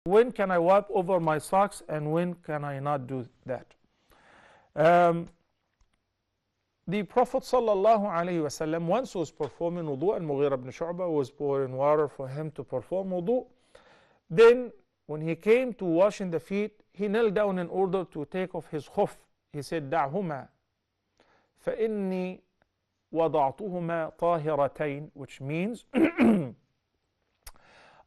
when can I wipe over my socks and when can I not do that? The Prophet sallallahu alaihi wasallam once was performing wudu, and Mughira ibn Shu'bah was pouring water for him to perform wudu. Then when he came to washing the feet, he knelt down in order to take off his khuf. He said, دعهما فإني وضعتهما طاهرتين, which means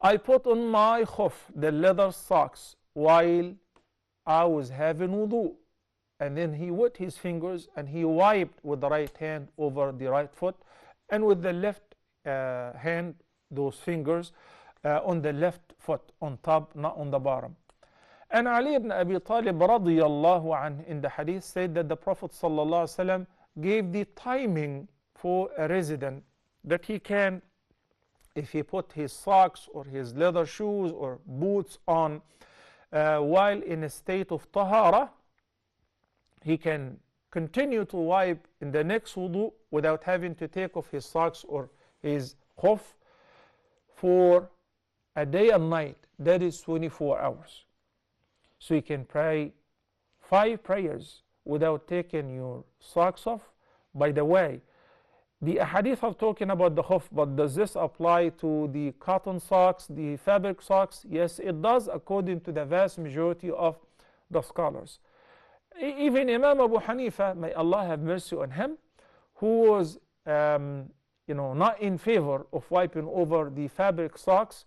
I put on my khuf, the leather socks, while I was having wudu. And then he wet his fingers and he wiped with the right hand over the right foot, and with the left hand, those fingers on the left foot, on top, not on the bottom. And Ali ibn Abi Talib radiyallahu anhu in the hadith said that the Prophet sallallahu alaihi wasallam gave the timing for a resident that he can, if he put his socks or his leather shoes or boots on while in a state of tahara, he can continue to wipe in the next wudu without having to take off his socks or his khuf for a day and night. That is 24 hours. So you can pray 5 prayers without taking your socks off. By the way, the ahadith are talking about the khuf, but does this apply to the cotton socks, the fabric socks? Yes, it does, according to the vast majority of the scholars. Even Imam Abu Hanifa, may Allah have mercy on him, who was not in favor of wiping over the fabric socks,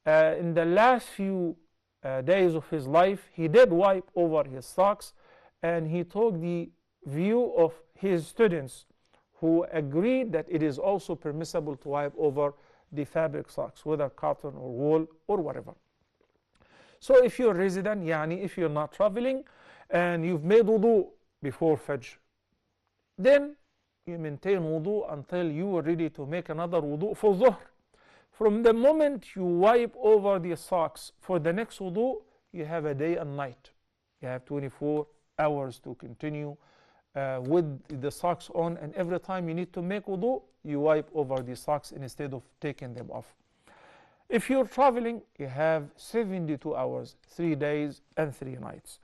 in the last few days of his life, he did wipe over his socks, and he took the view of his students who agreed that it is also permissible to wipe over the fabric socks, whether cotton or wool or whatever. So if you're a resident, if you're not traveling, and you've made wudu before Fajr, then you maintain wudu until you are ready to make another wudu for Dhuhr. From the moment you wipe over the socks for the next wudu, you have a day and night. You have 24 hours to continue with the socks on, and every time you need to make wudu, you wipe over the socks instead of taking them off. If you're traveling, you have 72 hours, 3 days and 3 nights.